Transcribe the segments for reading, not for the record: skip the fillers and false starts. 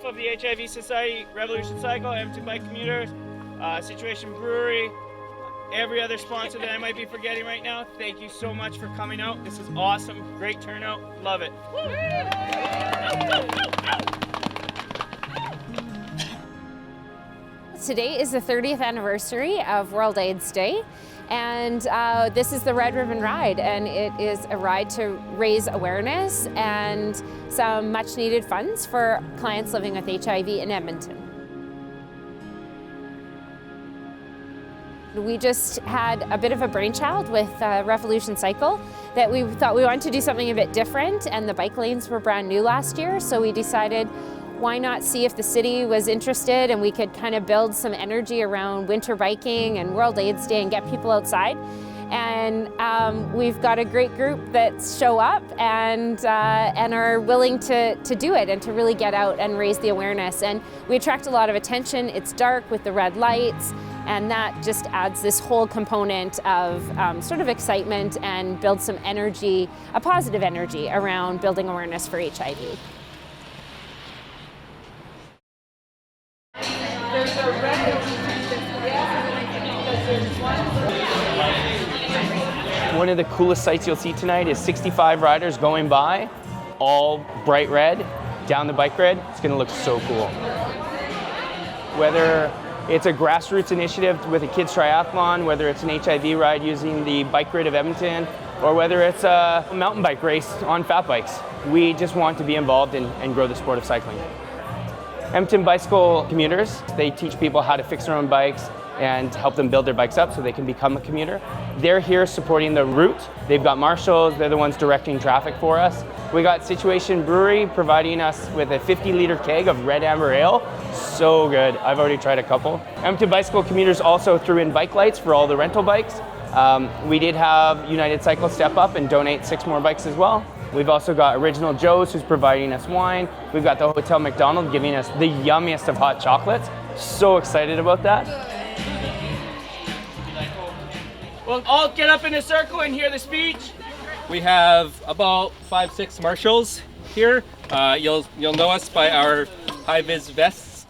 behalf of the HIV Society Revolution Cycle, Edmonton Bike Commuters, Situation Brewery, every other sponsor that I might be forgetting right now, thank you so much for coming out. This is awesome. Great turnout. Love it. Today is the 30th anniversary of World AIDS Day, and this is the Red Ribbon Ride, and it is a ride to raise awareness and some much needed funds for clients living with HIV in Edmonton. We just had a bit of a brainchild with Revolution Cycle that we thought we wanted to do something a bit different, and the bike lanes were brand new last year, so we decided why not see if the city was interested and we could kind of build some energy around winter biking and World AIDS Day and get people outside. And we've got a great group that show up and are willing to do it and to really get out and raise the awareness. And we attract a lot of attention. It's dark with the red lights, and that just adds this whole component of sort of excitement and builds some energy, a positive energy around building awareness for HIV. One of the coolest sights you'll see tonight is 65 riders going by, all bright red, down the bike grid. It's going to look so cool. Whether it's a grassroots initiative with a kids triathlon, whether it's an HIV ride using the bike grid of Edmonton, or whether it's a mountain bike race on fat bikes, we just want to be involved and grow the sport of cycling. Edmonton Bicycle Commuters, they teach people how to fix their own bikes and help them build their bikes up so they can become a commuter. They're here supporting the route. They've got marshals, they're the ones directing traffic for us. We got Situation Brewery providing us with a 50-liter keg of red amber ale. So good, I've already tried a couple. Edmonton Bicycle Commuters also threw in bike lights for all the rental bikes. We did have United Cycle step up and donate 6 more bikes as well. We've also got Original Joe's who's providing us wine. We've got the Hotel McDonald giving us the yummiest of hot chocolates. So excited about that. Well, all get up in a circle and hear the speech. We have about 5-6 marshals here. You'll know us by our high-vis vests.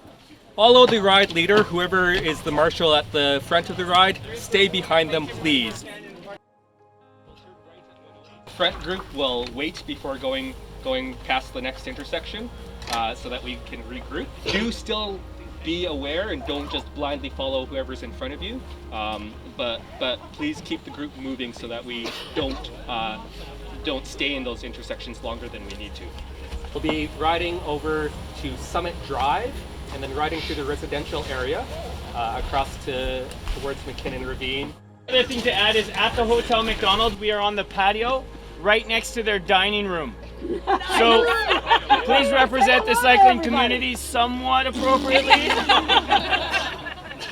Follow the ride leader, whoever is the marshal at the front of the ride. Stay behind them, please. Front group will wait before going past the next intersection so that we can regroup. Do still be aware and don't just blindly follow whoever's in front of you, but please keep the group moving so that we don't stay in those intersections longer than we need to. We'll be riding over to Summit Drive and then riding through the residential area across towards McKinnon Ravine. Another thing to add is at the Hotel McDonald, we are on the patio right next to their dining room. So please represent the cycling community somewhat appropriately.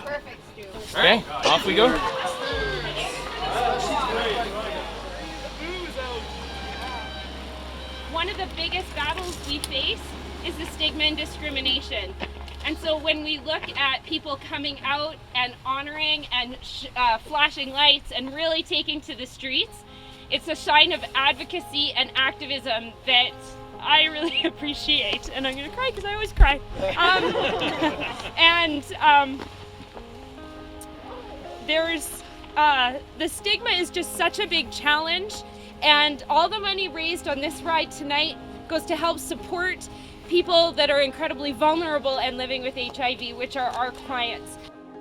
Perfect, Stu. Okay, off we go. One of the biggest battles we face is the stigma and discrimination. And so when we look at people coming out and honoring and flashing lights and really taking to the streets, it's a sign of advocacy and activism that I really appreciate. And I'm gonna cry because I always cry. There's the stigma is just such a big challenge, and all the money raised on this ride tonight goes to help support people that are incredibly vulnerable and living with HIV, which are our clients.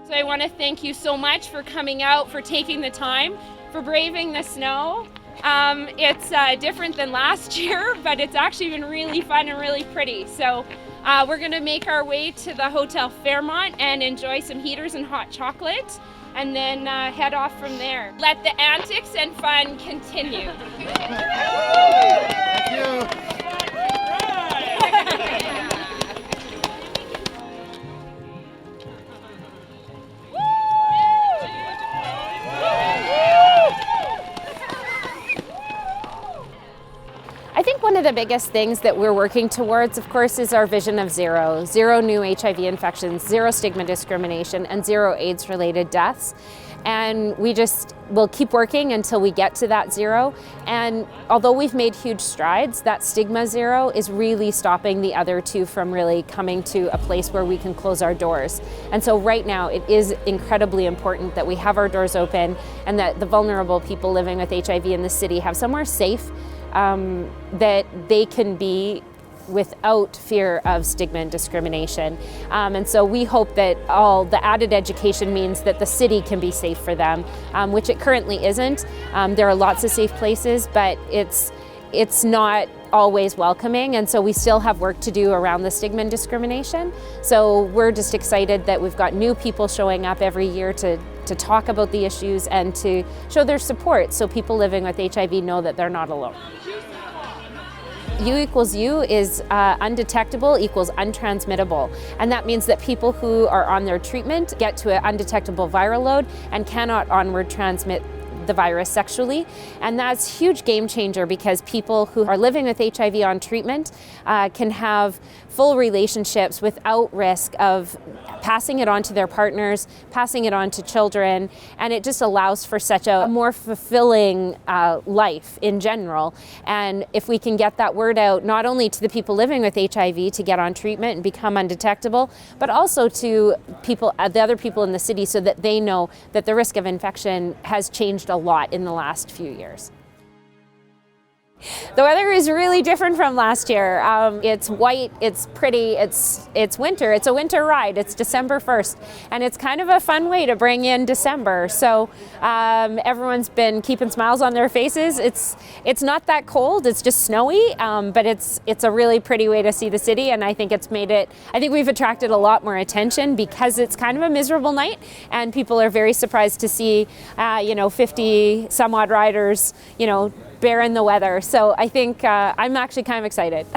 So I want to thank you so much for coming out, for taking the time, for braving the snow. It's different than last year, but it's actually been really fun and really pretty. So we're gonna make our way to the Hotel Fairmont and enjoy some heaters and hot chocolate, and then head off from there. Let the antics and fun continue. Thank you. I think one of the biggest things that we're working towards, of course, is our vision of zero. Zero new HIV infections, zero stigma discrimination, and zero AIDS-related deaths. and we'll keep working until we get to that zero. And although we've made huge strides, that stigma zero is really stopping the other two from really coming to a place where we can close our doors. And so right now it is incredibly important that we have our doors open and that the vulnerable people living with HIV in the city have somewhere safe that they can be without fear of stigma and discrimination. And so we hope that all the added education means that the city can be safe for them, which it currently isn't. There are lots of safe places, but it's not always welcoming, and so we still have work to do around the stigma and discrimination. So we're just excited that we've got new people showing up every year to talk about the issues and to show their support so people living with HIV know that they're not alone. U equals U is undetectable equals untransmittable. And that means that people who are on their treatment get to an undetectable viral load and cannot onward transmit the virus sexually. And that's a huge game changer because people who are living with HIV on treatment can have full relationships without risk of passing it on to their partners, passing it on to children, and it just allows for such a more fulfilling life in general. And if we can get that word out not only to the people living with HIV to get on treatment and become undetectable, but also to people, the other people in the city, so that they know that the risk of infection has changed a lot in the last few years. The weather is really different from last year. It's white, it's pretty, it's winter. It's a winter ride. It's December 1st, and it's kind of a fun way to bring in December. So everyone's been keeping smiles on their faces. It's not that cold. It's just snowy, but it's a really pretty way to see the city, and I think it's made it. I think we've attracted a lot more attention because it's kind of a miserable night, and people are very surprised to see 50 some odd riders, bearing the weather. So I think I'm actually kind of excited.